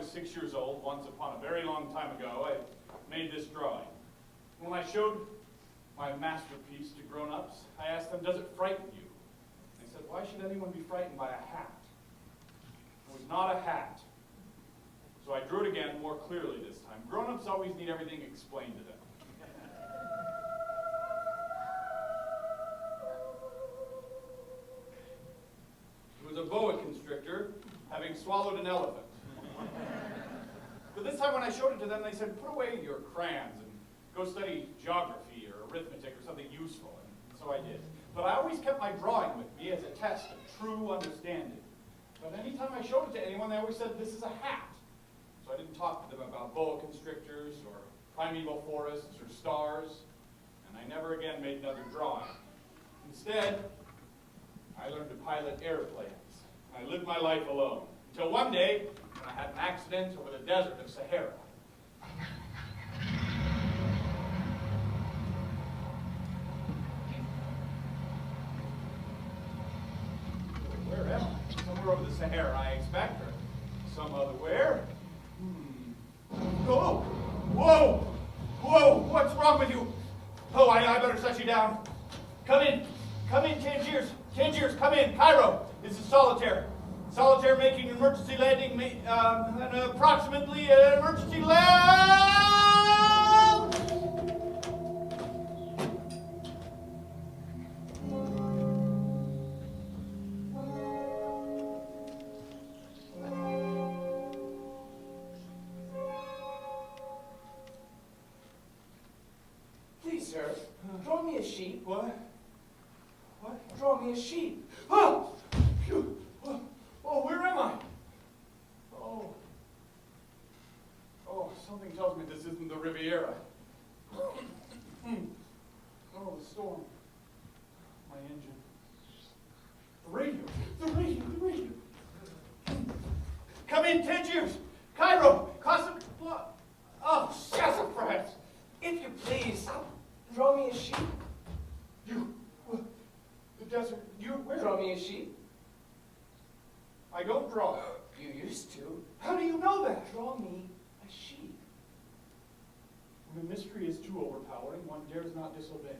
was 6 years old, once upon a very long time ago, I made this drawing. When I showed my masterpiece to grown-ups, I asked them, does it frighten you? They said, why should anyone be frightened by a hat? It was not a hat. So I drew it again more clearly this time. Grown-ups always need everything explained to them. It was a boa constrictor having swallowed an elephant. But this time when I showed it to them, they said, put away your crayons and go study geography or arithmetic or something useful. And so I did. But I always kept my drawing with me as a test of true understanding. But anytime I showed it to anyone, they always said, this is a hat. So I didn't talk to them about boa constrictors or primeval forests or stars. And I never again made another drawing. Instead, I learned to pilot airplanes. I lived my life alone. Until one day, when I had an accident over the desert of Sahara. Where am I? Somewhere over the Sahara, I expect, or some other where. Oh! Whoa! Whoa! What's wrong with you? Oh, I better set you down. Come in. Come in, Tangiers. Tangiers, come in. Cairo. This is Solitaire. Solitaire making an emergency landing, approximately an emergency land. Please, sir, draw me a sheep. What? What? Draw me a sheep. Oh! Phew. Oh, where am I? Oh. Oh, something tells me this isn't the Riviera. Oh, the storm. My engine. The radio. The radio. The radio. Come in, Tangiers. Cairo. Casablanca. Oh, sassafras. If you please, draw me a sheep. You. The desert. You. Where? Draw me a sheep. I don't draw. You used to. How do you know that? Draw me a sheep. When a mystery is too overpowering, one dares not disobey.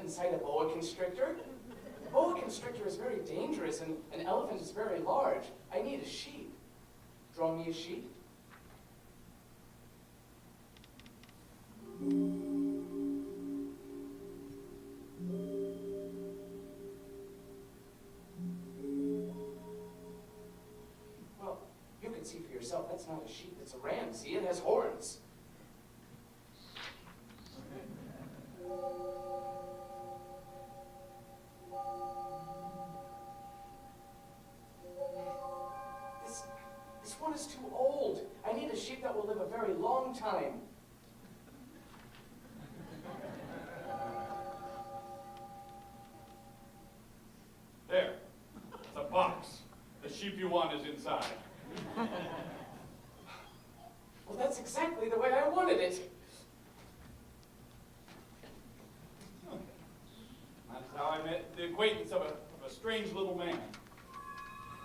Inside a boa constrictor. A boa constrictor is very dangerous and an elephant is very large. I need a sheep. Draw me a sheep. Well, you can see for yourself, that's not a sheep, it's a ram. See, it has horns. This one is too old. I need a sheep that will live a very long time. There. It's a box. The sheep you want is inside. Well, that's exactly the way I wanted it. That's how I met the acquaintance of a strange little man.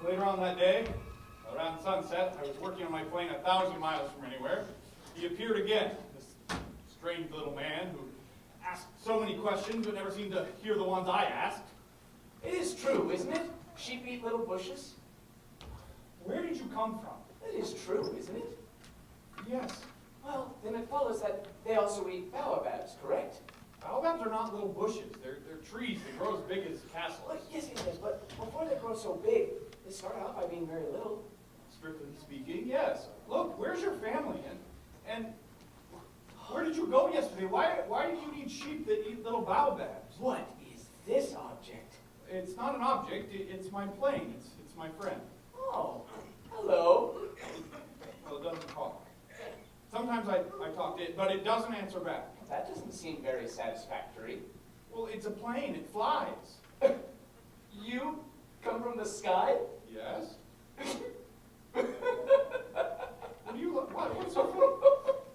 Later on that day, around sunset, I was working on my plane 1,000 miles from anywhere. He appeared again, this strange little man who asked so many questions but never seemed to hear the ones I asked. It is true, isn't it? Sheep eat little bushes. Where did you come from? It is true, isn't it? Yes. Well, then it follows that they also eat baobabs, correct? Baobabs are not little bushes. They're trees. They grow as big as castles. Well, yes, but before they grow so big, they start out by being very little. Strictly speaking, yes. Look, where's your family? And where did you go yesterday? Why do you need sheep that eat little baobabs? What is this object? It's not an object. It's my plane. It's my friend. Oh, hello. Well, it doesn't talk. Sometimes I talk to it, but it doesn't answer back. That doesn't seem very satisfactory. Well, it's a plane. It flies. You come from the sky? Yes? What do you look? What's so funny?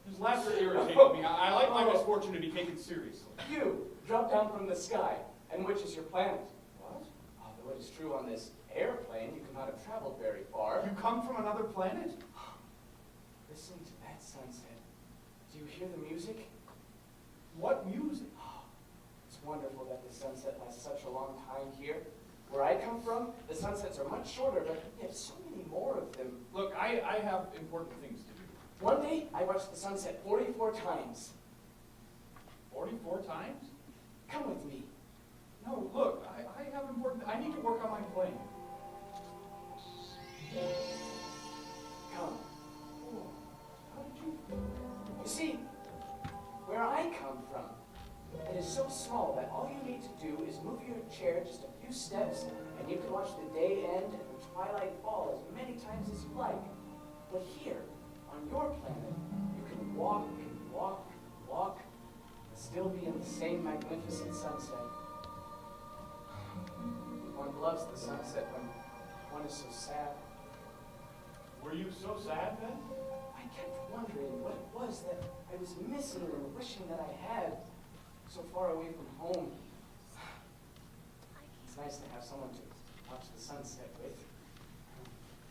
His laughter irritated me. I like my misfortune to be taken seriously. You drop down from the sky. And which is your planet? What? Although it is true on this airplane, you cannot have traveled very far. You come from another planet? Listen to that sunset. Do you hear the music? What music? It's wonderful that the sunset lasts such a long time here. Where I come from, the sunsets are much shorter, but we have so many more of them. Look, I have important things to do. One day, I watched the sunset 44 times. 44 times? Come with me. No, look, I have important... I need to work on my plane. Come. Oh, how did you... You see, where I come from, it is so small that all you need to do is move your chair just a few steps, and you can watch the day end and the twilight fall as many times as you like. But here, on your planet, you can walk and walk and walk, and still be in the same magnificent sunset. One loves the sunset when one is so sad. Were you so sad then? I kept wondering what it was that I was missing and wishing that I had so far away from home. It's nice to have someone to watch the sunset with.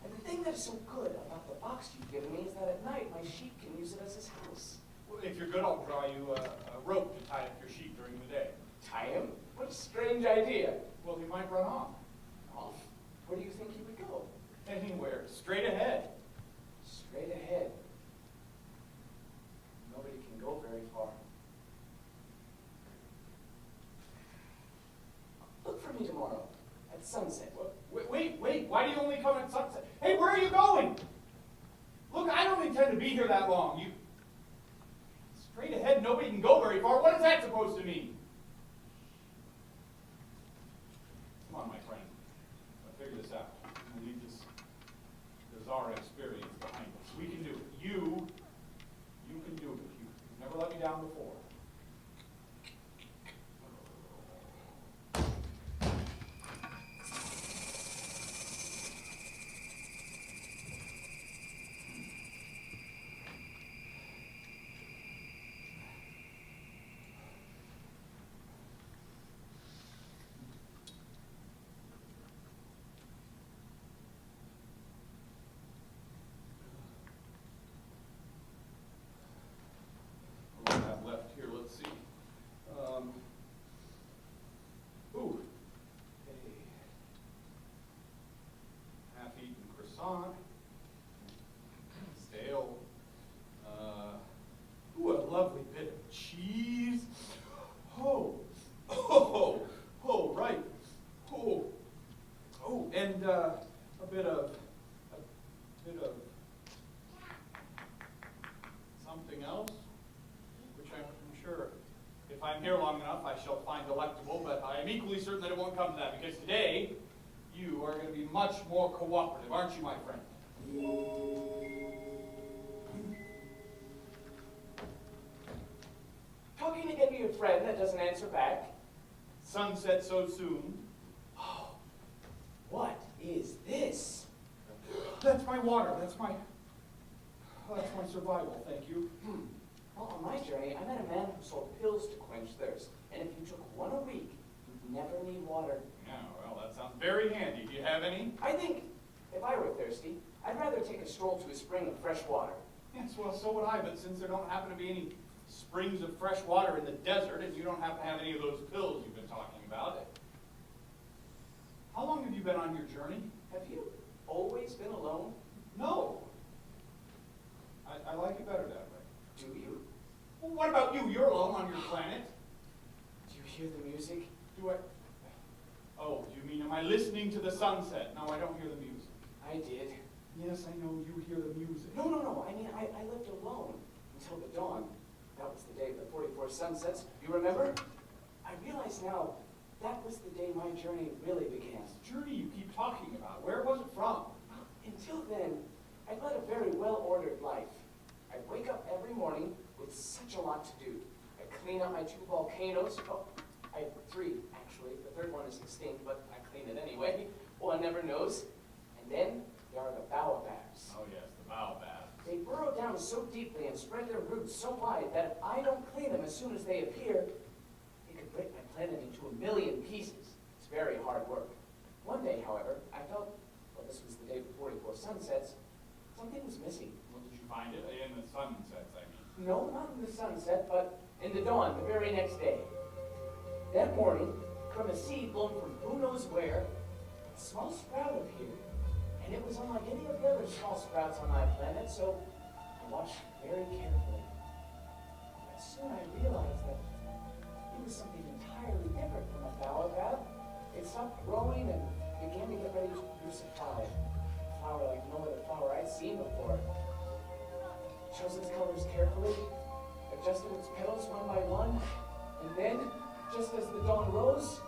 And the thing that is so good about the box you've given me is that at night my sheep can use it as his house. Well, if you're good, I'll draw you a rope to tie up your sheep during the day. Tie him? What a strange idea. Well, he might run off. Off? Where do you think he would go? Anywhere. Straight ahead. Straight ahead. Nobody can go very far. Look for me tomorrow at sunset. Wait. Why do you only come at sunset? Hey, where are you going? Look, I don't intend to be here that long. You... Straight ahead, nobody can go very far. What is that supposed to mean? Come on, my friend. I'll figure this out. We'll leave this bizarre experience behind us. We can do it. You can do it. You've never let me down before. What do I have left here? Let's see. Ooh. A half-eaten croissant. Stale. Ooh, a lovely bit of cheese. Right. And a bit of something else, which I'm sure if I'm here long enough I shall find delectable, but I am equally certain that it won't come to that, because today you are going to be much more cooperative, aren't you, my friend? Talking again to your friend that doesn't answer back. Sunset so soon. Oh, what is this? That's my water. That's my survival. Thank you. Well, on my journey, I met a man who sold pills to quench thirst. And if you took one a week, you'd never need water. Yeah, well, that sounds very handy. Do you have any? I think if I were thirsty, I'd rather take a stroll to a spring of fresh water. Yes, well, so would I, but since there don't happen to be any springs of fresh water in the desert, and you don't happen to have any of those pills you've been talking about, how long have you been on your journey? Have you always been alone? No. I like it better that way. Do you? Well, what about you? You're alone on your planet. Do you hear the music? Do I? Oh, do you mean, am I listening to the sunset? No, I don't hear the music. I did. Yes, I know you hear the music. No. I mean, I lived alone until the dawn. That was the day of the 44 sunsets. You remember? I realize now that was the day my journey really began. This journey you keep talking about, where was it from? Until then, I'd led a very well-ordered life. I'd wake up every morning with such a lot to do. I'd clean up my 2 volcanoes. Oh, I have three, actually. The third one is extinct, but I clean it anyway. One never knows. And then there are the baobabs. Oh yes, the baobabs. They burrow down so deeply and spread their roots so wide that if I don't clean them as soon as they appear, it could break my planet into a million pieces. It's very hard work. One day, however, I felt, well, this was the day before sunsets, something was missing. Well, did you find it? In the sunsets, I mean. No, not in the sunset, but in the dawn, the very next day. That morning, from a seed blown from who knows where, a small sprout appeared. And it was unlike any of the other small sprouts on my planet, so I watched very carefully. But soon I realized that it was something entirely different from a baobab. It stopped growing and began to get ready to produce a flower. A flower like no other flower I'd seen before. Chose its colors carefully, adjusted its petals one by one, and then, just as the dawn rose,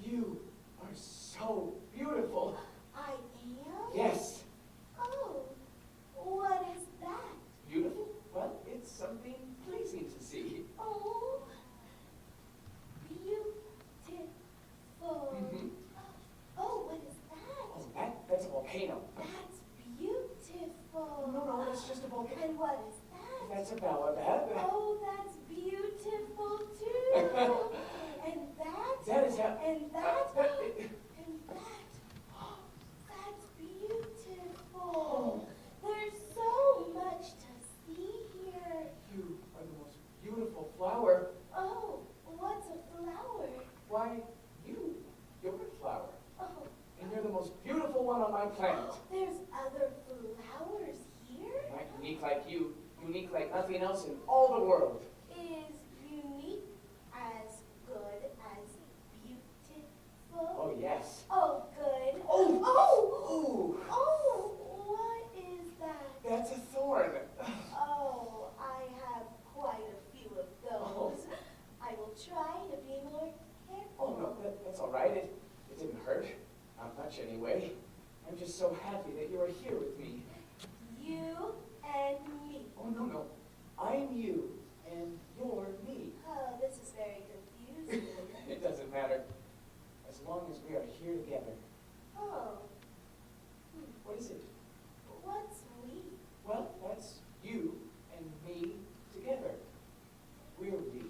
you are so beautiful. I am? Yes. Oh, what is that? Beautiful? Well, it's something pleasing to see. Oh, beautiful. Mm-hmm. Oh, what is that? Oh, that's a volcano. That's beautiful. No, that's just a volcano. And what is that? That's a baobab. Oh, that's beautiful too. And that? That is how... And that? that- And that? That's beautiful. Oh. There's so much to see here. You are the most beautiful flower. Oh, what's a flower? Why, you're a flower. Oh, And you're the most beautiful one on my planet. there's other flowers here? Not unique like you, unique like nothing else in all the world. Is unique as good as beautiful? Oh, yes. Oh, good. Oh. Oh! Ooh, Oh, what is that? that's a thorn. Oh, I have quite a few of those. I will try to be more careful. Oh, no, that's all right. It didn't hurt. Not much, anyway. I'm just so happy that you are here with me. You and me. Oh, no. I'm you, and you're me. Oh, this is very confusing. It doesn't matter. As long as we are here together. Oh, What is it? what's we? Well, that's you and me together. We're we.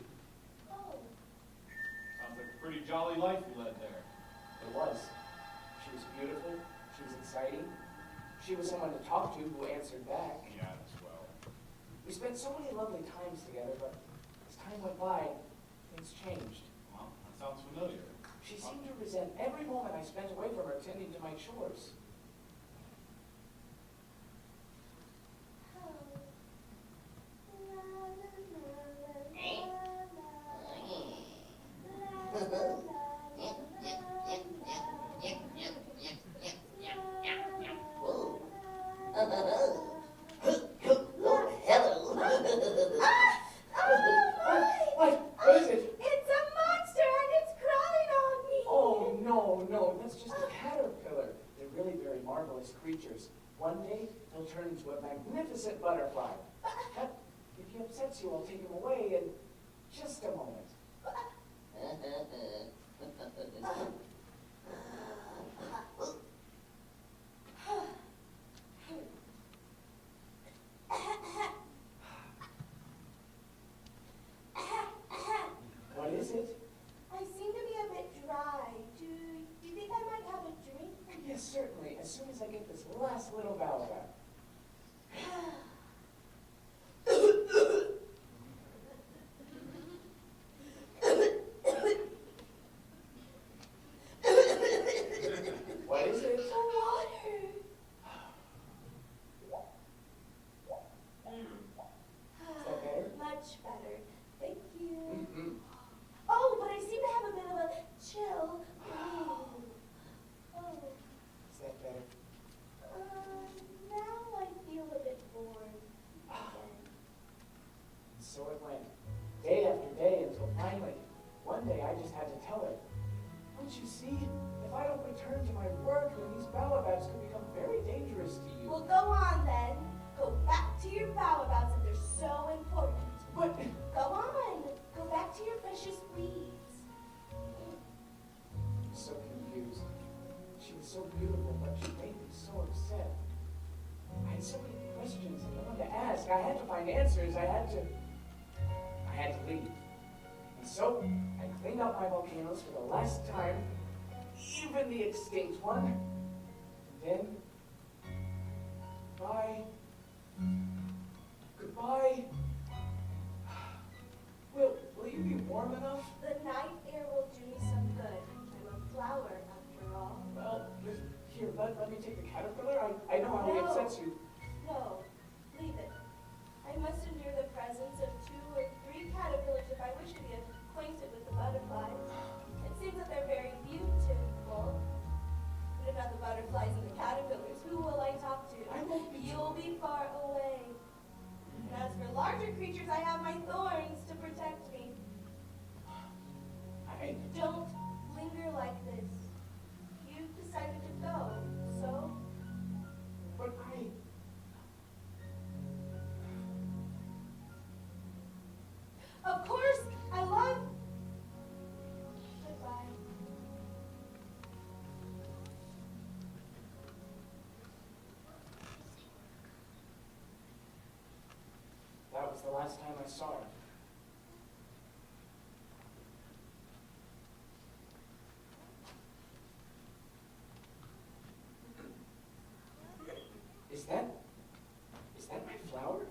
Oh, Sounds like a pretty jolly life you led there. It was. She was beautiful. She was exciting. She was someone to talk to who answered back. Yes, well. We spent so many lovely times together, but as time went by, things changed. Well, that sounds familiar. She seemed to resent every moment I spent away from her tending to my chores. oh. La, la, la, la, la, la, la, la, la, la. What is it? It's a monster and it's crawling on me. Oh, no, that's just a caterpillar. They're really very marvelous creatures. One day, they'll turn into a magnificent butterfly. But if he upsets you, I'll take him away in just a moment. What is it? I seem to be a bit dry. Do you think I might have a drink? Yes, certainly, as soon as I get this last little baobab. What is it? Water. Is that better? Much better. Thank you. Mm-hmm. Oh, but I seem to have a bit of a chill. Oh. Is that better? Now I feel a bit bored again. And so it went, day after day, until finally, one day I just had to tell her, don't you see, if I don't return return to my work, then these baobabs could become very dangerous to you. Well, go on then. Go back to your baobabs if they're so important. But Go on. Go back to your precious weeds. I'm so confused. She was so beautiful, but she made me so upset. I had so many questions and no one to ask. I had to find answers. I had to leave. And so I cleaned up my volcanoes for the last time, even the extinct one. And then, goodbye. Will you be warm enough? The night air will do me some good. I'm a flower, after all. Well, here, let me take the caterpillar. I know how he No. upsets you. No, leave it. I must endure the presence of 2 or 3 caterpillars if I wish to be acquainted with the butterflies. It seems that they're very beautiful. But if not the butterflies and the caterpillars, who will I talk to? I won't be. You'll be far away. And as for larger creatures, I have my thorns to protect me. Don't linger like this. You've decided to go, so... But Of course, I love... Goodbye. That was the last time I saw her. Is that my flower?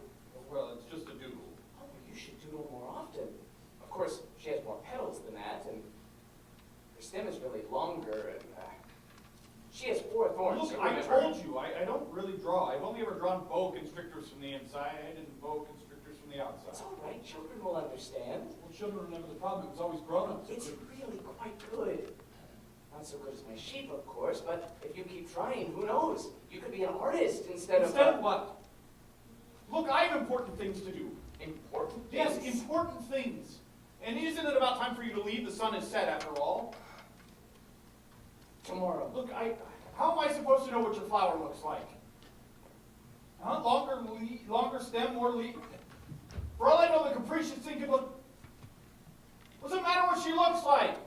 Well, it's just a doodle. Oh, you should doodle more often. Of course, she has more petals than that, and her stem is really longer, and she has 4 thorns. Look, I told you, I don't really draw. I've only ever drawn boa constrictors from the inside and boa constrictors from the outside. It's all right. Children will understand. Well, children remember the problem. It was always grown-ups. It's really quite good. Not so good as my sheep, of course, but if you keep trying, who knows? You could be an artist instead of what? Look, I have important things to do. Important things? Yes, important things. And isn't it about time for you to leave? The sun is set, after all. Tomorrow. Look, how am I supposed to know what your flower looks like? Huh? Longer stem, more leaf? For all I know, the capricious thing could look... Doesn't matter what she looks like.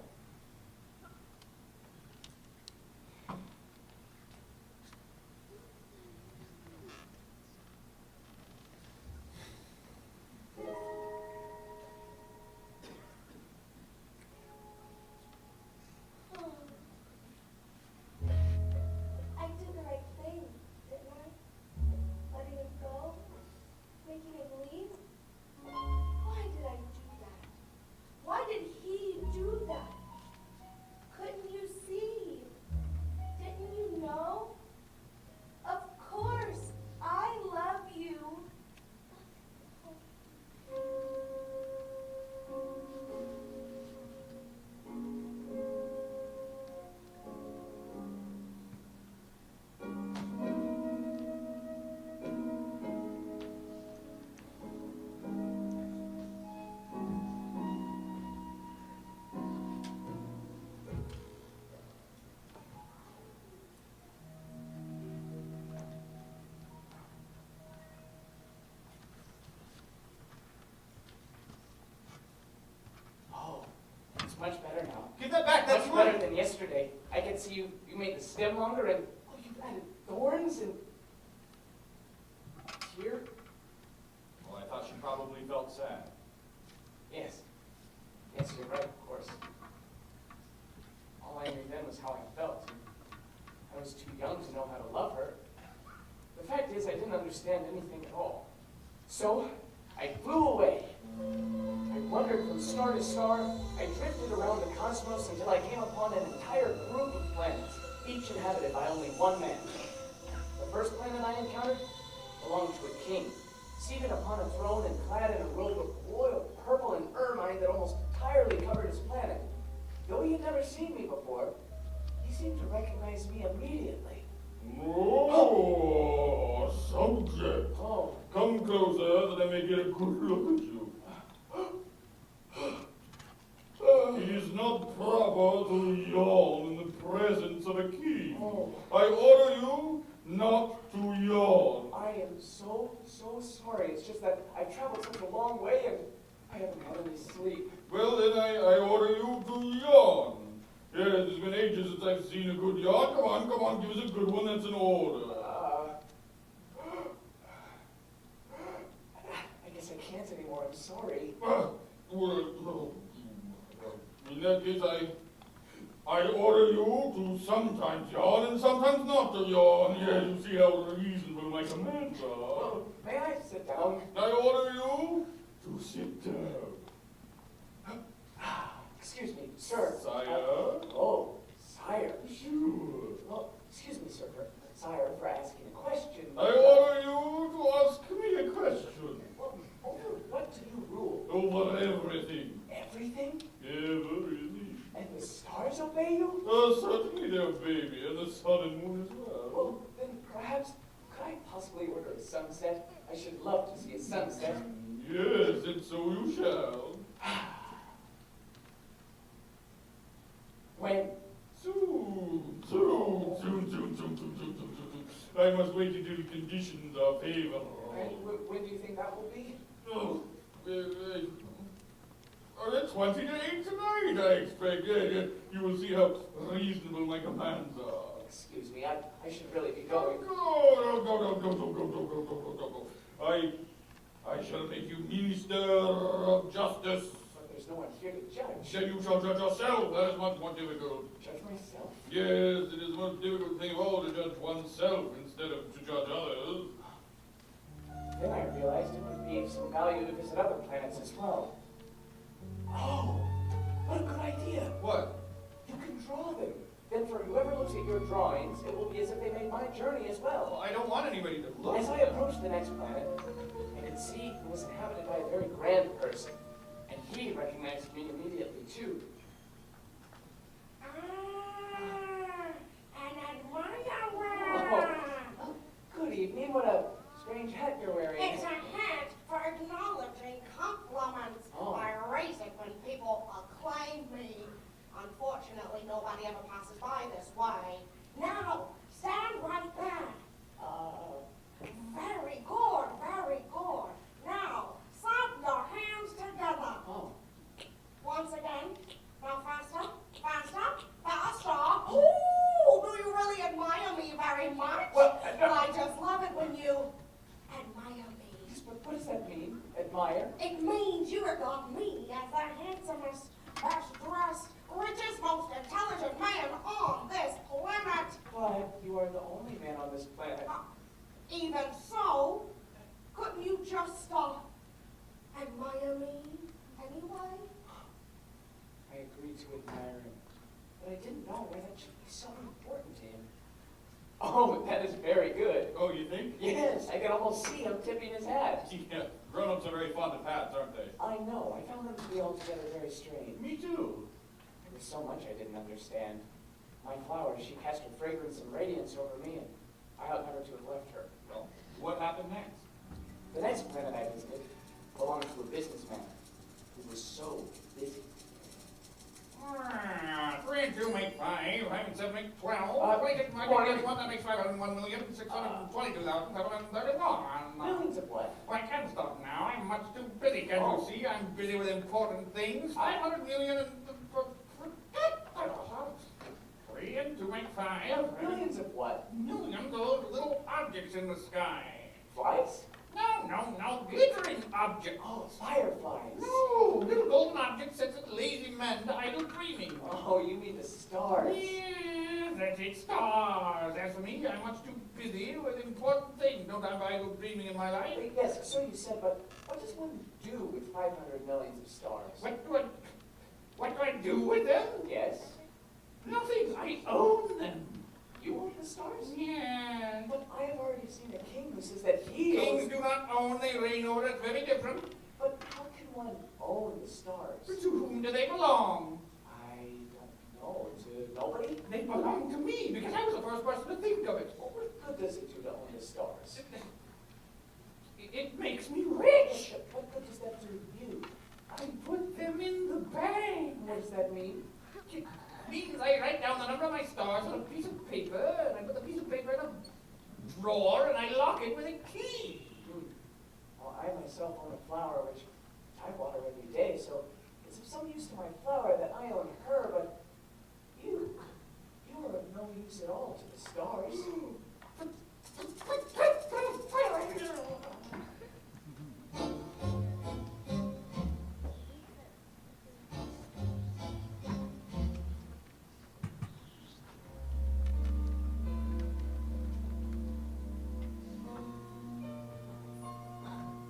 I did the right thing, didn't I? Letting him go? Making him leave? Why did I do that? Why did he do that? Couldn't you see? Didn't you know? Of course, I love you. It's much better now. Give that back, that's much better than yesterday. I can see you made the stem longer and you added thorns and here. Well, I thought she probably felt sad. Yes. Yes, you're right, of course. All I knew then was how I felt. I was too young to know how to love her. The fact is, I didn't understand anything at all. So, I flew away. I wandered from star to star. I drifted around the cosmos until I came upon an entire group of planets, each inhabited by only one man. The first planet I encountered belonged to a king, seated upon a throne and clad in a robe of royal purple and ermine that almost entirely covered his planet. Though he had never seen me before, he seemed to recognize me immediately. Oh, subject. Oh. Come closer that I may get a good look at you. It is not proper to yawn in the presence of a king. king. Oh. I order you not to yawn. I am so sorry. It's just that I've traveled such a long way and I haven't had any sleep. Well, then I order you to yawn. Yes, it's been ages since I've seen a good yawn. Come on, give us a good one. That's an order. I guess I can't anymore. I'm sorry. Well, in that case, I order you to sometimes yawn and sometimes not to yawn. Yes, you see how reasonable my commands are. Well, may I sit down? I order you to sit down. Excuse me, sir. Sire? Oh, sire. Sure. Well, excuse me, sir, sire, for asking a question. I order you to ask me a question. Well, over what do you rule? Over everything. Everything? Everything. And the stars obey you? Certainly they're baby, and the sun and moon as well. Well, then perhaps, could I possibly order a sunset? I should love to see a sunset. Yes, and so you shall. When? Soon. I must wait until conditions are favorable. And when do you think that will be? Oh, it's 20 to 8 tonight, I expect. Yeah, you will see how reasonable my commands are. Excuse me, I should really be going. Go. I shall make you Minister of Justice. But there's no one here to judge. Then you shall judge yourself. That is much more difficult. Judge myself? Yes, it is the most difficult thing of all to judge oneself instead of to judge others. Then I realized it would be of some value to visit other planets as well. Oh, what a good idea. What? You can draw them. Then for whoever looks at your drawings, it will be as if they made my journey as well. Well, I don't want anybody to look. As I approached the next planet, I could see it was inhabited by a very grand person. And he recognized me immediately, too. An admirer. Oh, good evening. What a strange hat you're wearing. It's a hat for acknowledging compliments. Oh. I raise it when people acclaim me. Unfortunately, nobody ever passes by this way. Now, stand right there. Very good, very good. Now, slap your hands together. Oh. Once again. Now faster, faster, faster. Ooh, do you really admire me very much? Well, I just love it when you admire me. Yes, but what does that mean? Admire? It means you regard me as the handsomest, best dressed, richest, most intelligent man on this planet. But you are the only man on this planet. Even so, couldn't you just admire me anyway? I agreed to admire him, but I didn't know why that should be so important to him. Oh, that is very good. Oh, you think? Yes, I can almost see him tipping his hat. Yeah, grown-ups are very fond of hats, aren't they? I know. I found them to be altogether very strange. Me too. There was so much I didn't understand. My flower, she cast her fragrance and radiance over me, and I ought never to have left her. Well, what happened next? The next planet I visited belonged to a businessman who was so busy. 3 and 2 make 5, 5 and 7 make 12. 26 minus 1, that makes 501,622,731. Millions of what? Well, I can't stop now. I'm much too busy, can't you see? I'm busy with important things. 500 million and... 3 and 2 make 5. Millions of what? Millions of little objects in the sky. Flies? No, glittering objects. Oh, fireflies. No, little golden objects such as lazy men idle dreaming. Oh, you mean the stars. Yes, that's it, stars. As for me, I'm much too busy with important things. Don't have idle dreaming in my life. Yes, so you said, but what does one do with 500 millions of stars? What do I do with them? Yes. Nothing. I own them. You own the stars? Yeah. But I have already seen a king who says that he Kings owns... do not own, they reign over. It's very different. But how can one own the stars? But to whom do they belong? I don't know. To nobody? They belong to me because I was the first person to think of it. What good does it do to own the stars? It makes me rich. What good does that do to you? I put them in the bank. What does that mean? It means I write down the number of my stars on a piece of paper. drawer and I lock it with a key. Well, I myself own a flower which I water every day, so it's of some use to my flower that I own her, but you are of no use at all to the stars.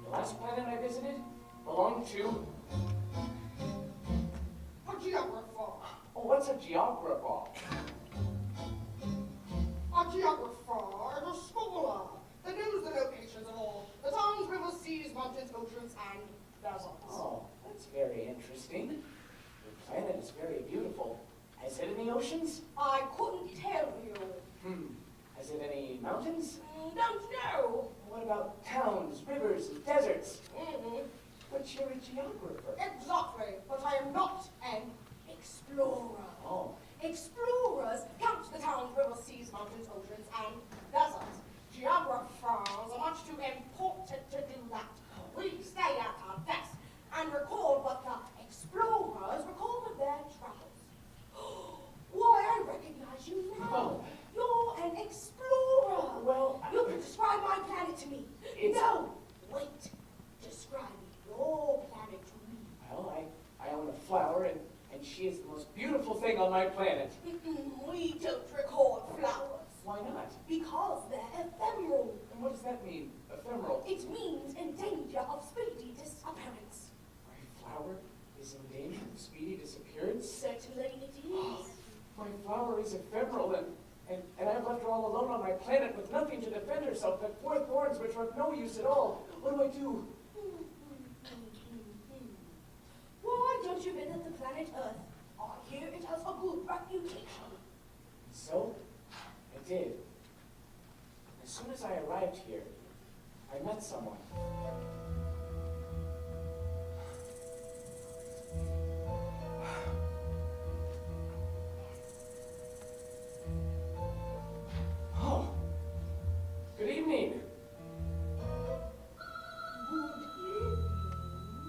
The last planet I visited belonged to... A geographer. Oh, what's a geographer? A geographer is a scholar that knows the locations of all the towns, rivers, seas, mountains, oceans, and deserts. Oh, that's very interesting. Your planet is very beautiful. Has it any oceans? I couldn't tell you. Has it any mountains? Don't know. What about towns, rivers, and deserts? Mm-hmm. But you're a geographer. Exactly, but I am not an explorer. Oh. Explorers count the towns, rivers, seas, mountains, oceans, and deserts. Geographers are much too important to do that. We stay at our desk and record what the explorers record of their travels. Why, I recognize you now. Oh. You're an explorer. Well, You can describe my planet to me. It's- No, wait. Describe your planet to me. Well, I own a flower, and she is the most beautiful thing on my planet. We don't record flowers Why not? because they're ephemeral. And what does that mean, ephemeral? It means in danger of speedy disappearance. My flower is in danger of speedy disappearance? Certainly it is. My flower is ephemeral, and I've left her all alone on my planet with nothing to defend herself but 4 thorns which are of no use at all. What do I do? Why don't you visit the planet Earth? I hear it has a good reputation. So, I did. As soon as I arrived here, I met someone. Oh, good evening.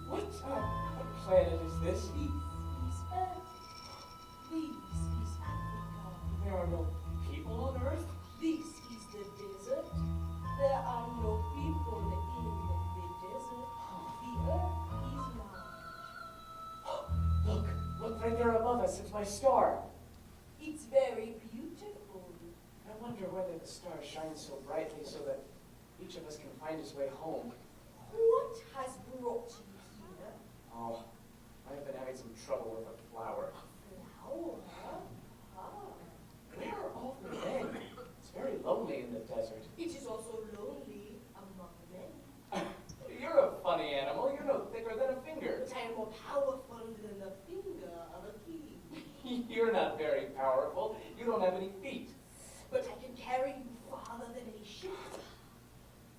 What planet is this? This is Earth. This is Africa. There are no people on Earth? This is the desert. There are no people in the desert. The Earth is large. Look right there above us. It's my star. It's very beautiful. I wonder whether the star shines so brightly so that each of us can find his way home. What has brought you here? Oh, I've been having some trouble with a flower. Flower? Ah. Where are all the men? It's very lonely in the desert. It is also lonely among men. You're a funny animal. You're no thicker than a finger. But I am more powerful than the finger of a king. You're not very powerful. You don't have any feet. But I can carry you farther than a ship.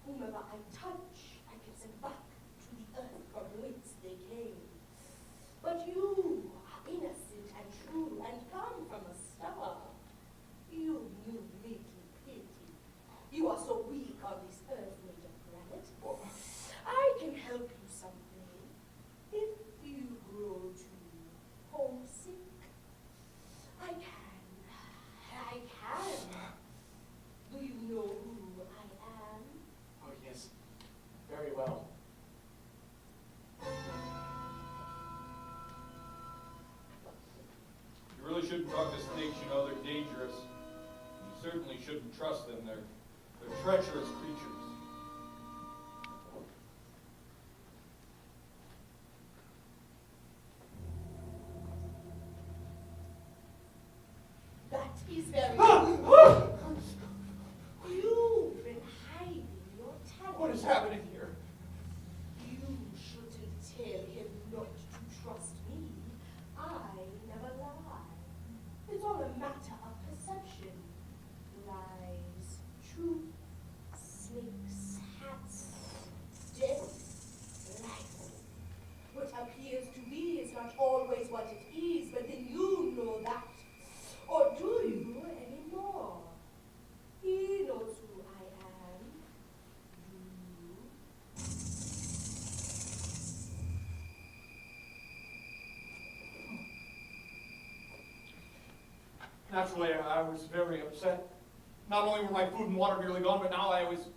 Whomever I touch, I can send back to the earth from whence they came. But you are innocent and true and come from a star. You move me to pity. You are so weak on this earth made of granite. I can help you someday if you grow too homesick. I can. Do you know who I am? Oh, yes. Very well. You really shouldn't talk to snakes, you know, they're dangerous. You certainly shouldn't trust them, they're treacherous creatures. That is very You've been hiding your talent. What is happening here? You shouldn't tell him not to trust me. I never lie. It's all a matter of perception. Lies, truth, snakes, Naturally, I was very upset. Not only were my food and water nearly gone, but now I was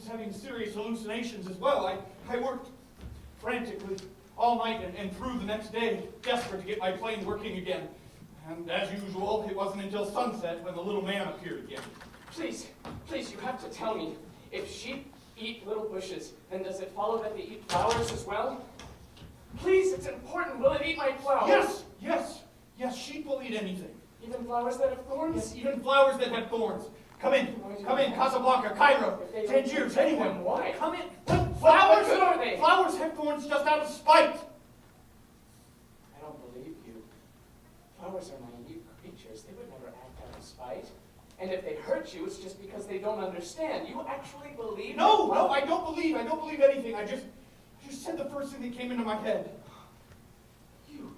having serious hallucinations as well. I worked frantically all night and through the next day, desperate to get my plane working again. And as usual, it wasn't until sunset when the little man appeared again. Please, you have to tell me, if sheep eat little bushes, then does it follow that they eat flowers as well? Please, it's important. Will it eat my flowers? Yes, sheep will eat anything. Even flowers that have thorns? Yes, even flowers that have thorns. Come in, Casablanca, Cairo, Tangiers, anyone. Why? Come in. Flowers? What good are they? Flowers have thorns just out of spite. I don't believe you. Flowers are naive creatures. They would never act out of spite. And if they hurt you, it's just because they don't understand. You actually believe No, I don't believe anything. I just said the first thing that came into my head. You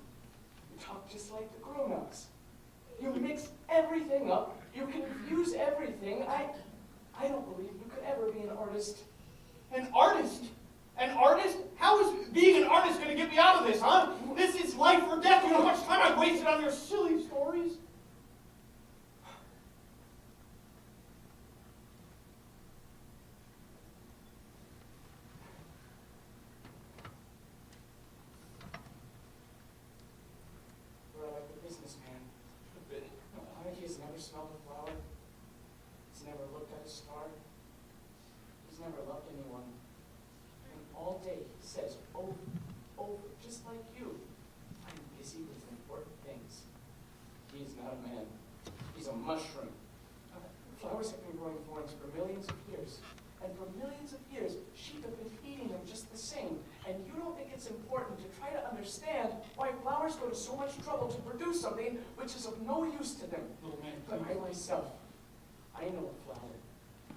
talk just like the grown-ups. You mix everything up. You confuse everything. I don't believe you could ever be an artist. An artist? An artist? How is being an artist going to get me out of this, huh? This is life or death. You know how much time I've wasted on your silly stories? You're like a businessman. He has never smelled a flower. He's never looked at a star. He's never loved anyone. And all day he says over, just like you, I'm busy with important things. He is not a man. He's a mushroom. Flowers have been growing thorns for millions of years. And for millions of years, sheep have been eating them just the same. And you don't think it's important to try to understand why flowers go to so much trouble to produce something which is of no use to them. Little man, But I myself, I know a flower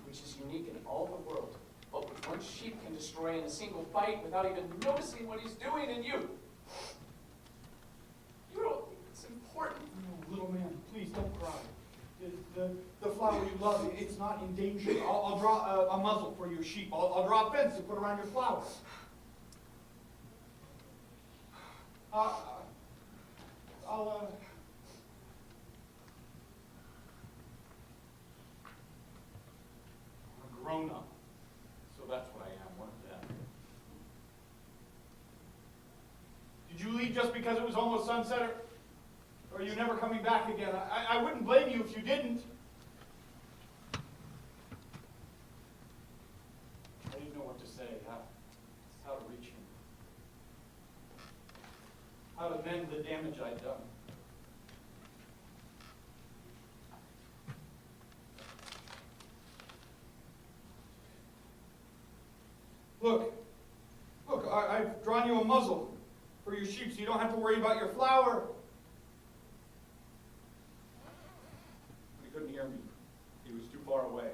which is unique in all the world, but which one sheep can destroy in a single bite without even noticing what he's doing in you. You don't think it's important? No, little man, please don't cry. The flower you love, it's not in danger. I'll draw a muzzle for your sheep. I'll draw a fence to put around your flowers. I'm a grown-up, so that's what I am, one of them. Did you leave just because it was almost sunset, or are you never coming back again? I wouldn't blame you if you didn't. I didn't know what to say, how to reach him. How to mend the damage I'd done. Look, I've drawn you a muzzle for your sheep so you don't have to worry about your flower. He couldn't hear me. He was too far away.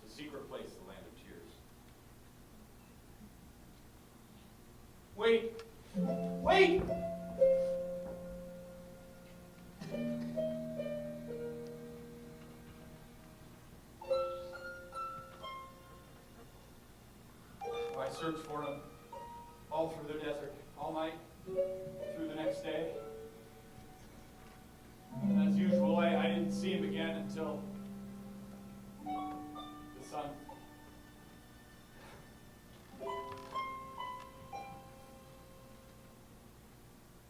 It's a secret place, the land of tears. Wait! I searched for him all through the desert, all night, through the next day. And as usual, I didn't see him again until the sun.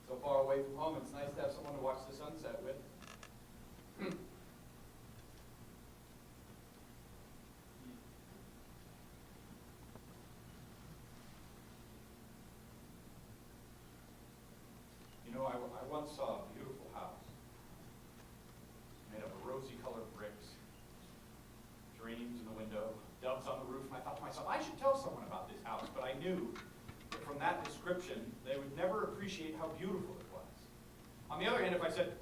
So far away from home, it's nice to have someone to watch the sunset with. You know, I once saw a beautiful house made up of rosy-colored bricks, dreams in the window, doves on the roof, and I thought to myself, I should tell someone about this house, but I knew that from that description, they would never appreciate how beautiful it was. On the other hand, if I said,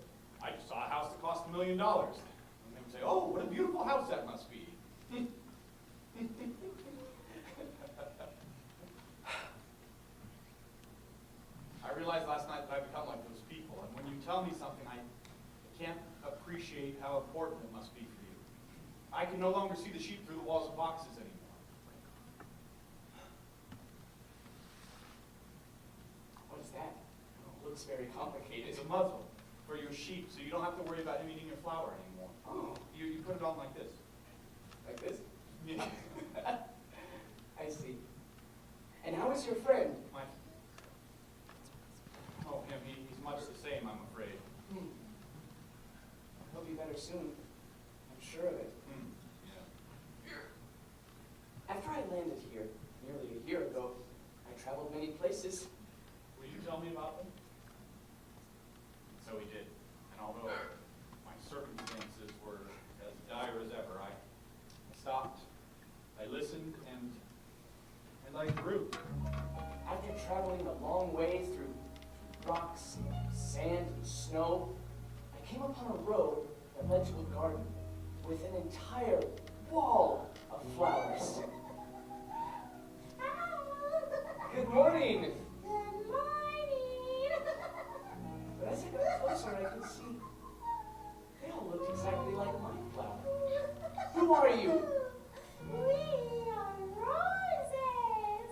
I just saw a house that cost $1 million, and they would say, oh, what a beautiful house that must be. I realized last night that I've become like those people, and when you tell me something, I can't appreciate how important it must be for you. I can no longer see the sheep through the walls of boxes anymore. What is that? It looks very complicated. It's a muzzle. for your sheep, so you don't have to worry about him eating your flour anymore. Oh, You put it on like this. like this? Yeah. I see. And how is your friend? My, oh, him, he's much the same, I'm afraid. He'll be better soon. I'm sure of it. Yeah. After I landed here, nearly a year ago, I traveled many places. Will you tell me about them? So he did. And although my circumstances were as dire as ever, I stopped, I listened, and I grew. After traveling a long way through rocks, sand, and snow, I came upon a road that led to a garden with an entire wall of flowers. Good morning! Good morning. But as I got closer, I could see they all looked exactly like my flower. Who are you? We are roses.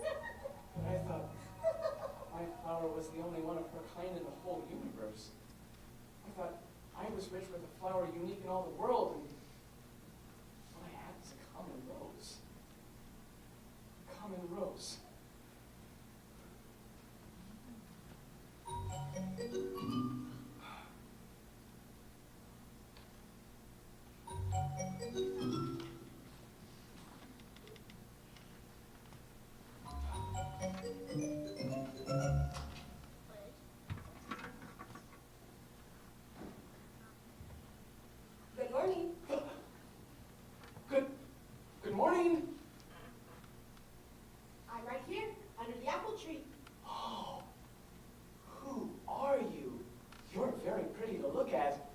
But I thought my flower was the only one of her kind in the whole universe. I thought I was rich with a flower unique in all the world, and what I had was a common rose. A common rose. Good morning. Good morning. I'm right here, under the apple tree. Oh, who are you? You're very pretty to look at.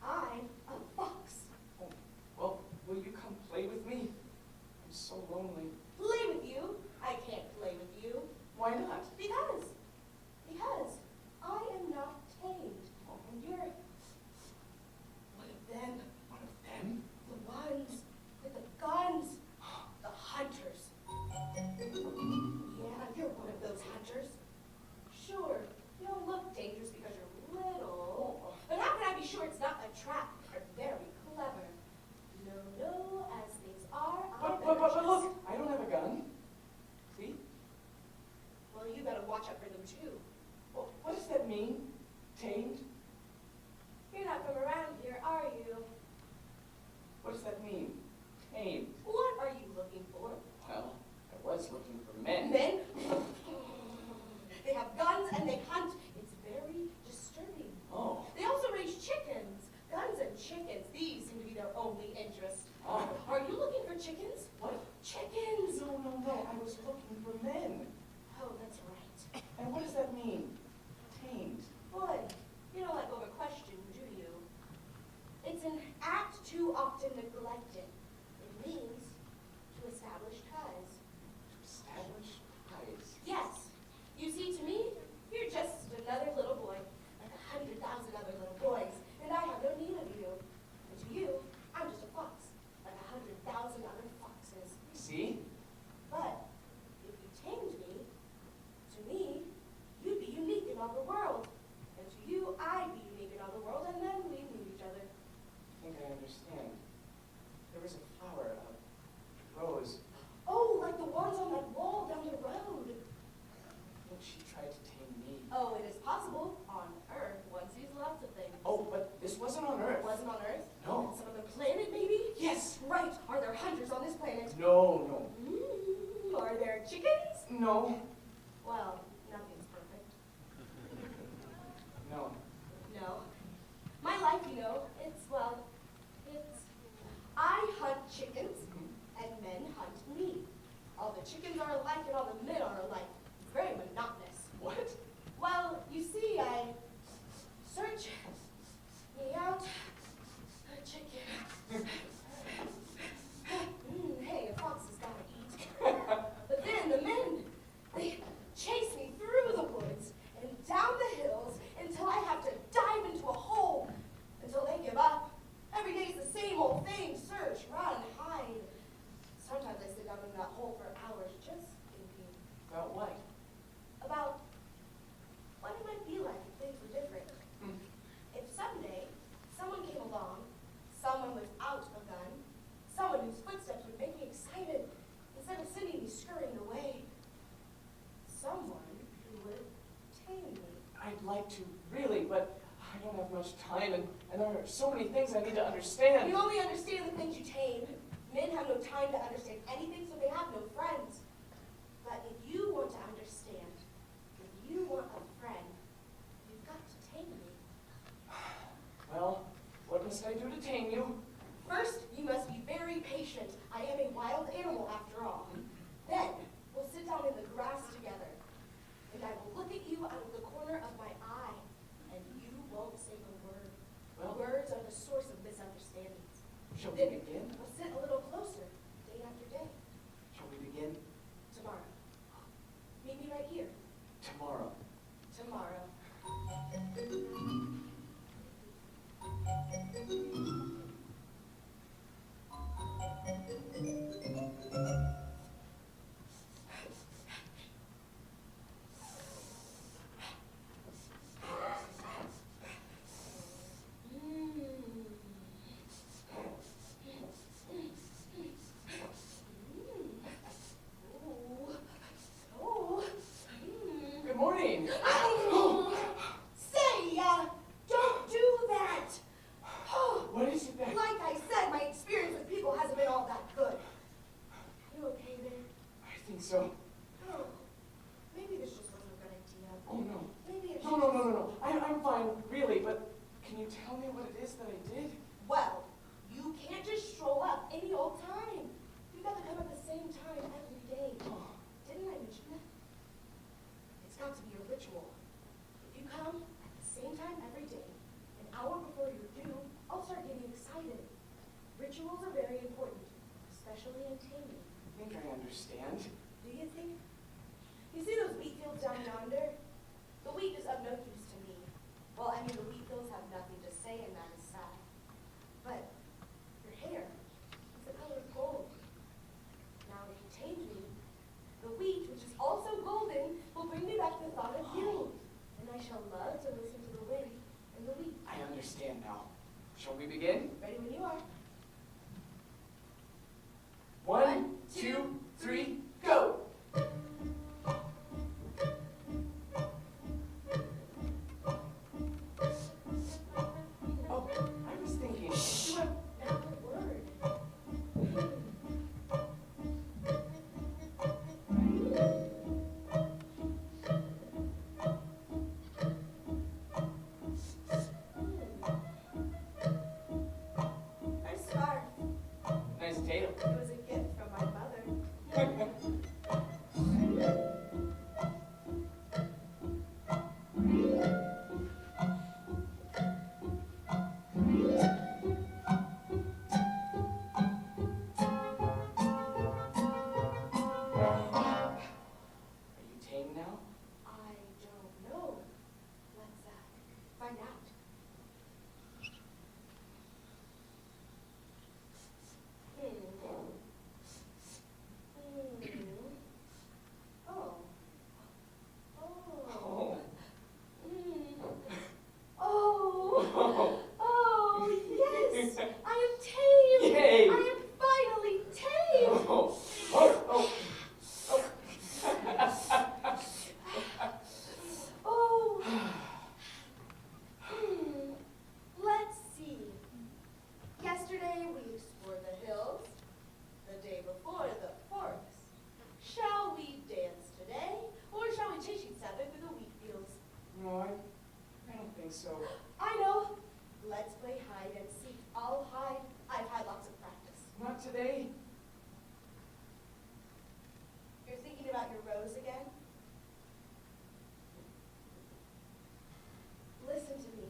I'm a fox. Oh, well, will you come play with me? I'm so lonely. Play with you? I can't play with you. Why not? Because I am not tamed. And you're one of them. One of them? The ones with the guns. The hunters. Yeah, you're one of those hunters. Sure, you don't look dangerous because you're little. But how can I be sure it's not a trap? You're very clever. No, as things are, But look, I don't have a gun. See? Well, you better watch out for them too. Well, what does that mean? Tamed? You're not from around here, are you? What does that mean? Tamed? What are you looking for? Well, I was looking for men. Men? They have guns and they hunt. It's very disturbing. Oh. They also raise chickens. Guns and chickens, these seem to be their only interest. Oh. Are you looking for chickens? What? Chickens! No. I was looking for men. Oh, that's right. And what does that mean? Tamed? Boy, you don't like over-question, do you? It's an act too often neglected. It means to establish ties. To establish ties. Yes. You see, to me, you're just another little boy, like 100,000 other little boys, and I have no need of you. And to you, I'm just a fox, like 100,000 other foxes. See? But if you tamed me, to me, you'd be unique in all the world. And to you, I'd be unique in all the world, and then we'd meet each other. I think I understand. There was a flower, a rose. Oh, like the ones on that wall down the road. I think she tried to tame me. Oh, it is possible. On Earth, one sees lots of things. Oh, but this wasn't on Earth. It wasn't on Earth? No. Some other planet, maybe? Yes. Right. Are there hunters on this planet? No. Are there chickens? No. Well, nothing's perfect. No. No. My life, you know, it's I hunt chickens, and men hunt me. All the chickens are alike, and all the men are alike. It's very monotonous. What? Well, you see, I search me out a chicken. Hey, a fox has got to eat. But then the men, they chase me through the woods and down the hills until I have to dive into a hole, until they give up. Every day's the same old thing. Search, run, hide. Sometimes I sit down in that hole for hours just thinking. About what? much time, and there are so many things I need to understand. You only understand the things you tame. Men have no time to understand anything, so they have no friends. But if you want to understand, if you want a friend, you've got to tame me. Well, what must I do to tame you? First, you must be very patient. I am a wild animal after all. Then, we'll sit down in the grass together, and I will look at you out of the corner of my eye, and you won't say a word. Well, Words are the source of misunderstandings. shall we Then begin? we'll sit a little closer, day after day. Shall we begin Tomorrow. Meet me right here. tomorrow? Tomorrow. Good morning. Don't do that. What is it that? Like I said, my experience with people hasn't been all that good. You okay there? I think so. Oh, maybe this just wasn't a good idea. Oh no. Maybe it No. I'm fine, really, but can you tell me what it is that I did? Well, you can't just stroll up any old time. You got to come at the same time every day. Didn't I mention that? It's got to be a ritual. If you come at the same time every day, an hour before you're due, I'll start getting excited. Rituals are very important, especially in taming. I think I understand. Do you think? You see those wheat fields down yonder? The wheat is of no use to me. Well, I mean, the wheat fields have nothing to say, and that is sad. But your hair is the color of gold. Now, if you tame me, the wheat, which is also golden, will bring me back the thought of you. And I shall love to listen to the wind and the wheat. I understand now. Shall we begin? Ready when you are. 1, 2, 3, go! Oh, I was thinking, you have Not a word. Nice scarf. nice tail. It was a gift from my mother. Are you tame now? I don't know. Let's find out. Oh. Oh. Oh. Oh, yes. I am tame. Yay. I am finally tame. Oh. Oh. Oh. Let's see. Yesterday we explored the hills. The day before the forest. Shall we dance today? Or shall we chase each other through the wheat fields? No, I don't think so. I know. Let's play hide and seek. I'll hide. I've had lots of practice. Not today. You're thinking about your rose again? Listen to me.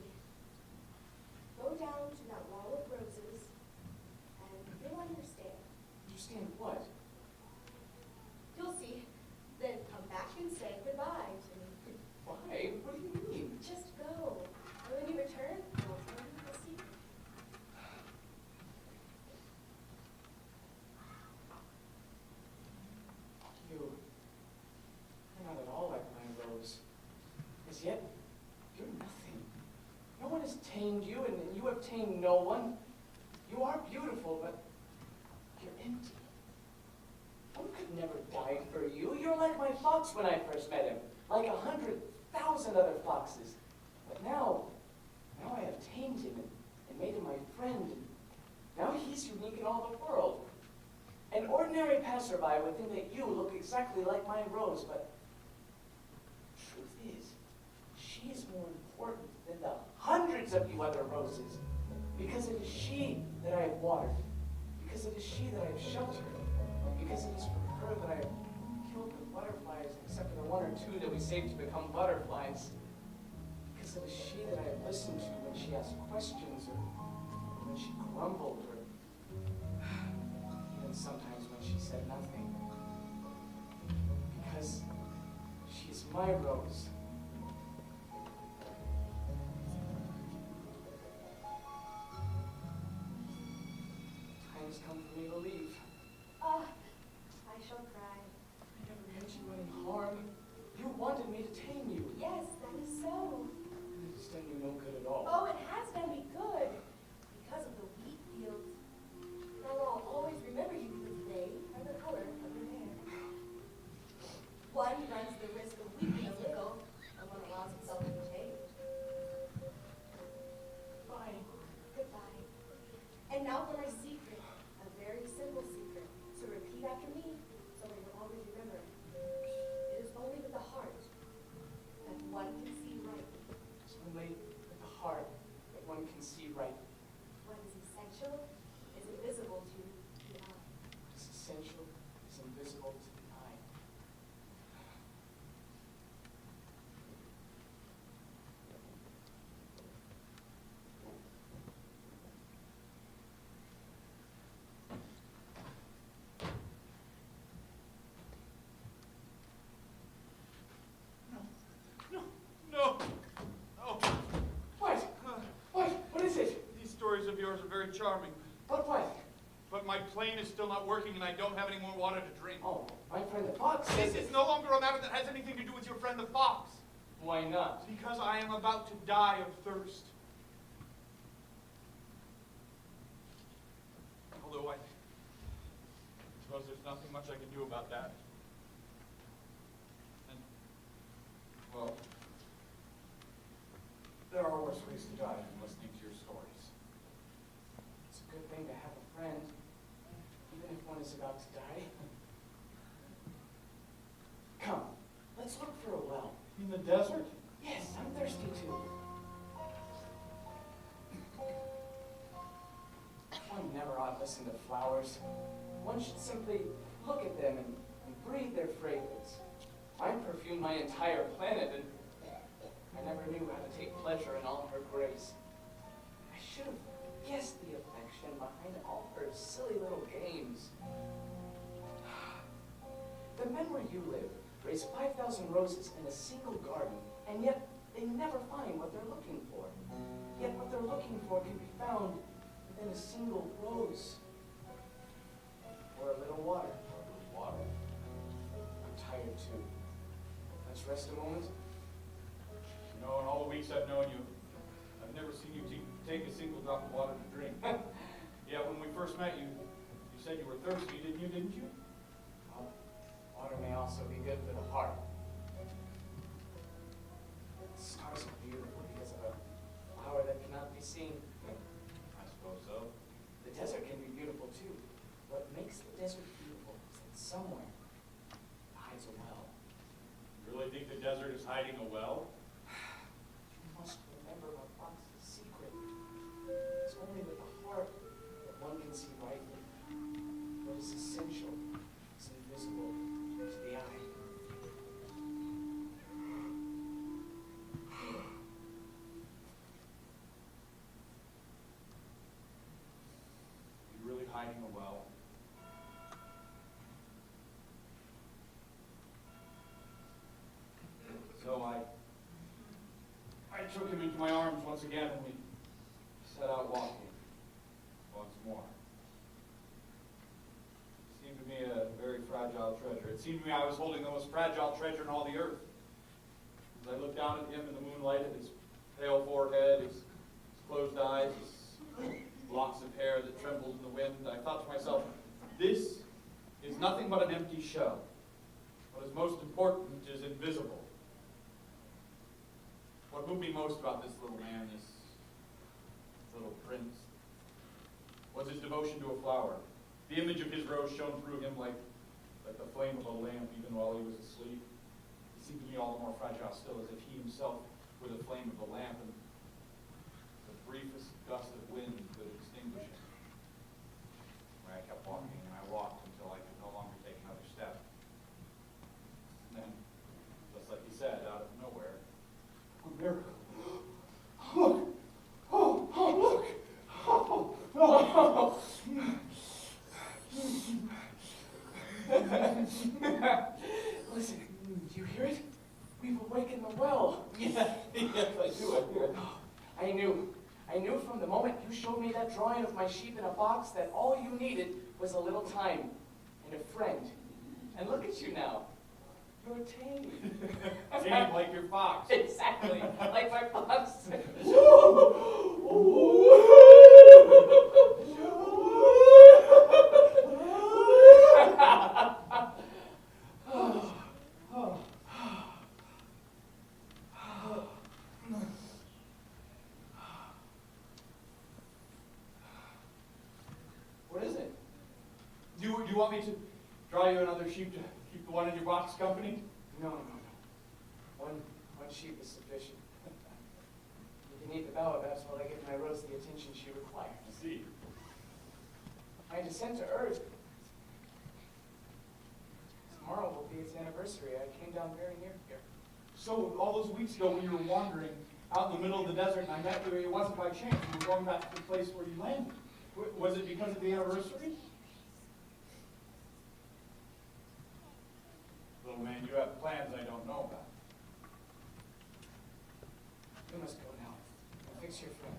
Go down to that wall of roses, and you'll understand. Understand what? You'll see. Then come back and say goodbye to me. Why? What do you mean? Just go. And when you return, I'll tell you the secret. You're not at all like my rose. As yet, you're nothing. No one has tamed you, and you have tamed no one. You are beautiful, but you're empty. One could never die for you. You're like my fox when I first met him, like 100,000 other foxes. But now now I have tamed him and made him my friend. And now he's unique in all the world. An ordinary passerby would think that you look exactly like my rose, but truth is, she is more important than the hundreds of you other roses, because it is she that I have watered, because it is she that I have sheltered, because it is for her that I have killed the butterflies, except for the one or two that we saved to become butterflies, because it is she that I have listened to when she asked questions, or when she grumbled, or even sometimes when she said nothing, because she is my rose. Time has come for me to leave. I shall cry. I never meant you any harm. You wanted me to tame you. Yes, that is so. And it's done you no good at all. Oh, it has done me good. Because of the wheat fields. Now I'll always remember you because they are the color of your hair. One runs the risk of weeping a little, and one allows himself to be tamed. Bye. Goodbye. And now for my secret, a very simple secret. So repeat after me, so that you'll always remember it. It is only with the heart that one can see right. It's only with the heart that one can see right. What is essential is invisible to the eye. What is essential is invisible to the eye. No, no. What? What is it? These stories of yours are very charming, But what? but my plane is still not working and I don't have any more water to drink. Oh, my friend the fox This says is no longer a matter that has anything to do with your friend the fox. Why not? Because I am about to die of thirst. Although I suppose there's nothing much I can do about that. And, well, there are worse ways to die than listening to your stories. It's a good thing to have a friend, even if one is about to die. Come, let's look for a well. In the desert? Yes, I'm thirsty too. One never ought listen to flowers. One should simply look at them and breathe their fragrance. I perfume my entire planet, and I never knew how to take pleasure in all her grace. I should have guessed the affection behind all her silly little games. The men where you live raise 5,000 roses in a single garden, and yet they never find what they're looking for. Yet what they're looking for can be found within a single rose. Or a little water. Or a little water. I'm tired too. Let's rest a moment. You know, in all the weeks I've known you, I've never seen you take a single drop of water to drink. Yeah, when we first met you, you said you were thirsty, didn't you? Water may also be good for the heart. The stars are beautiful because of a flower that cannot be seen. I suppose so. The desert can be beautiful too. What makes the desert beautiful is that somewhere hides a well. You really think the desert is hiding a well? You must remember my fox's secret. It's only with the heart that one can see rightly. What is essential is invisible to the eye. You're really hiding a well. So I took him into my arms once again and we set out walking once more. It seemed to me a very fragile treasure. It seemed to me I was holding the most fragile treasure in all the earth. As I looked down at him in the moonlight, at his pale forehead, his closed eyes, his locks of hair that trembled in the wind, I thought to myself, this is nothing but an empty shell. What is most important is invisible. What moved me most about this little man, this little prince, was his devotion to a flower. The image of his rose shone through him like the flame of a lamp even while he was asleep. He seemed to me all the more fragile still, as if he himself were the flame of the lamp, and the briefest gust of wind could extinguish it. I kept walking, and I walked until I could no longer take another step. And then, just like he said, out of nowhere, a miracle. Look! Oh, look! Oh. Listen, do you hear it? We've awakened the well. Yes, I do, I hear it. I knew from the moment you showed me that drawing of my sheep in a box that all you needed was a little time and a friend. And look at you now. You're tame. Tame like your fox. Exactly, like my fox. What is it? Do you want me to draw you another sheep to keep the one in your box company? No. One sheep is sufficient. You can eat the baobabs while I give my rose the attention she requires. I see. My descent to Earth. Tomorrow will be its anniversary. I came down very near here. So all those weeks ago when you were wandering out in the middle of the desert and I met you, it wasn't by chance. You were going back to the place where you landed. Was it because of the anniversary? Little man, you have plans I don't know about. You must go now. I'll fix your friend.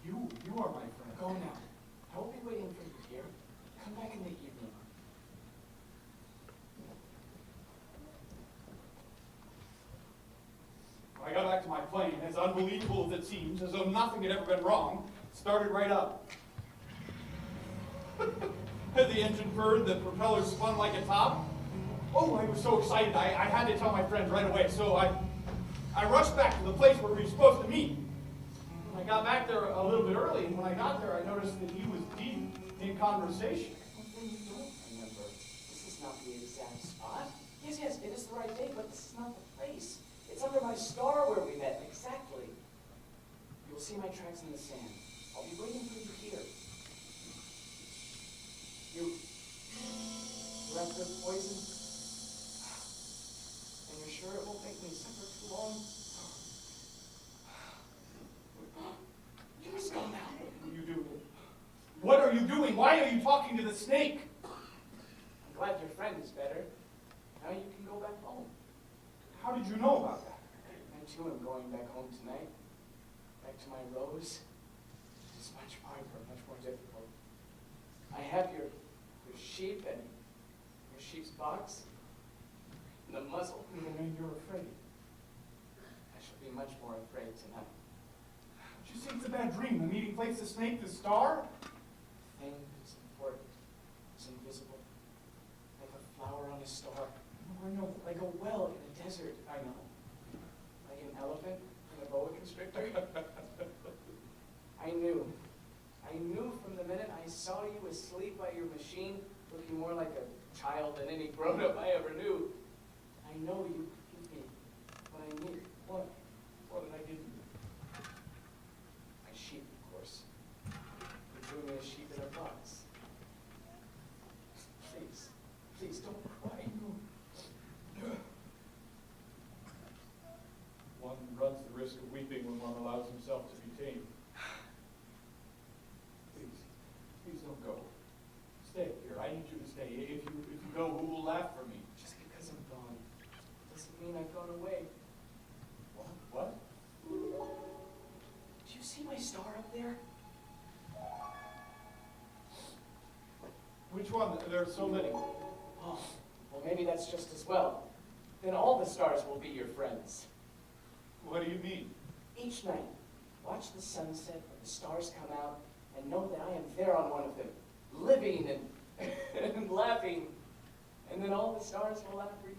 You are my friend. Go now. I will be waiting for you here. Come back in the evening. When I got back to my plane, as unbelievable as it seems, as though nothing had ever been wrong, started right up. The engine purred, the propeller spun like a top. Oh, I was so excited, I had to tell my friend right away. So I rushed back to the place where we were supposed to meet. I got back there a little bit early, and when I got there, I noticed that he was deep in conversation. Then you don't remember. This is not the exact spot. Yes, it is the right day, but this is not the place. It's under my star where we met, exactly. You will see my tracks in the sand. I'll be waiting for you here. You have good poison? And you're sure it won't make me suffer too long? You must go now. What are you doing? What are you doing? Why are you talking to the snake? I'm glad your friend is better. Now you can go back home. How did you know about that? I too am going back home tonight. Back to my rose. It is much harder, much more difficult. I have your sheep and your sheep's box and the muzzle. And you're afraid. I shall be much more afraid tonight. Don't you think it's a bad dream? The meeting place, the snake, the star? The thing that's important is invisible. Like a flower on a star. Oh, I know. Like a well in a desert. I know. Like an elephant in a boa constrictor. I knew from the minute I saw you asleep by your machine, looking more like a child than any grown-up I ever knew. I know you give me what I need. What? What did I give you? My sheep, of course. You drew me a sheep in a box. Please don't cry. One runs the risk of weeping when one allows himself to be tamed. Please don't go. Stay here. I need you to stay. If you go, who will laugh for me? Just because I'm gone doesn't mean I've gone away. What? Do you see my star up there? Which one? There are so many. Oh, well, maybe that's just as well. Then all the stars will be your friends. What do you mean? Each night, watch the sunset when the stars come out and know that I am there on one of them, living and, and laughing. And then all the stars will laugh for you.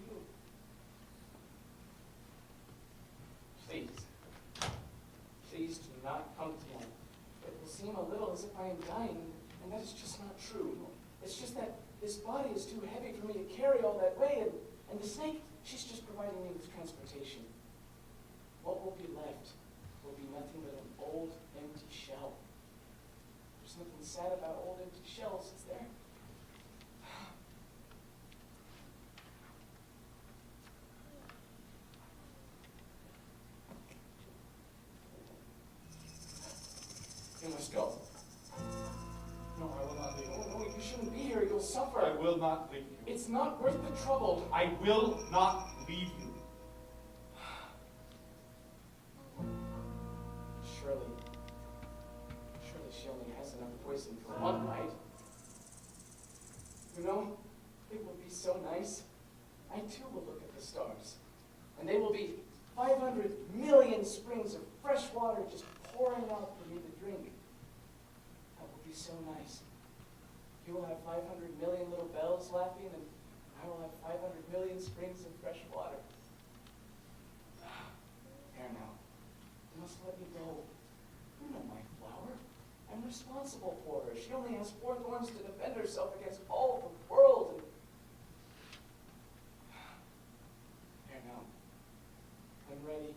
Please do not come to my And that is just not true. It's just that this body is too heavy for me to carry all that weight, and the snake, she's just providing me with transportation. What will be left will be nothing but an old, empty shell. There's nothing sad about old, empty shells, is there? You must go. No, I will not leave you. No, no, you shouldn't be here. You'll suffer. I will not leave you. It's not worth the trouble. I will not leave you. Surely she only has enough poison for one night. You know, it will be so nice. I too will look at the stars. And they will be 500 million springs of fresh water just pouring out for me to drink. That will be so nice. You will have 500 million little bells laughing, and I will have 500 million springs of fresh water. There now. You must let me go. You know my flower. I'm responsible for her. She only has 4 thorns to defend herself against all the world. And there now. I'm ready.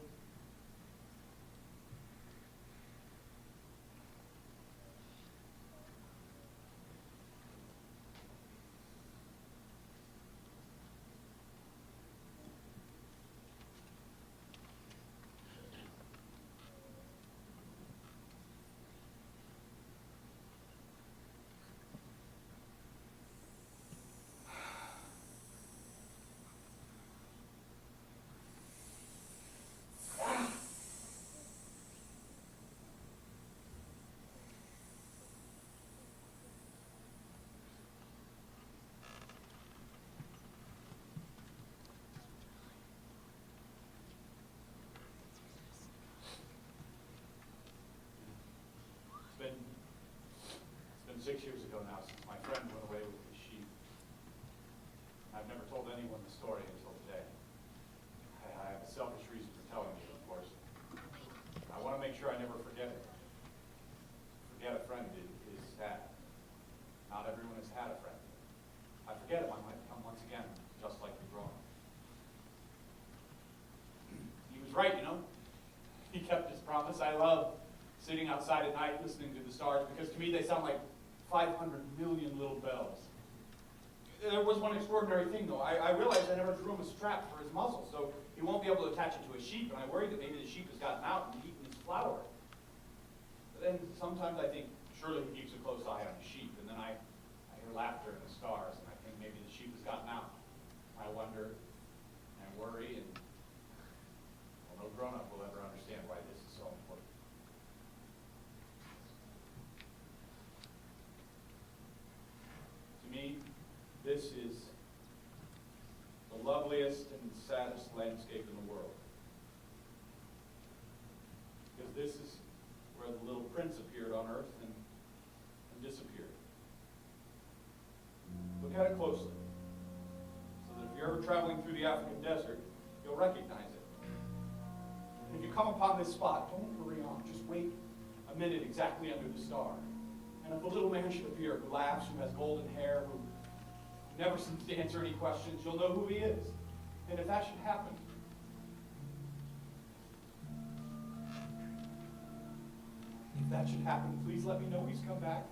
It's been 6 years ago now since my friend went away with his sheep. I've never told anyone the story until today. I have a selfish reason for telling you, of course. I want to make sure I never forget it. Forget a friend is sad. Not everyone has had a friend. I forget him, I might come once again, just like the growing. He was right, you know. He kept his promise. I love sitting outside at night listening to the stars, because to me they sound like 500 million little bells. There was one extraordinary thing, though. I realized I never drew him a strap for his muzzle, so he won't be able to attach it to a sheep, and I worry that maybe the sheep has gotten out and eaten his flour. But then sometimes I think, surely he keeps a close eye on the sheep, and then I hear laughter in the stars, and I think maybe the sheep has gotten out. I wonder and worry, and well, no grown-up will ever understand why this is so important. To me, this is the loveliest and saddest landscape in the world. Because this is where the little prince appeared on earth and disappeared. Look at it closely, so that if you're ever traveling through the African desert, you'll recognize it. And if you come upon this spot, don't hurry on. Just wait a minute exactly under the star. And if a little man should appear who laughs, who has golden hair, who never seems to answer any questions, you'll know who he is. And if that should happen, please let me know he's come back.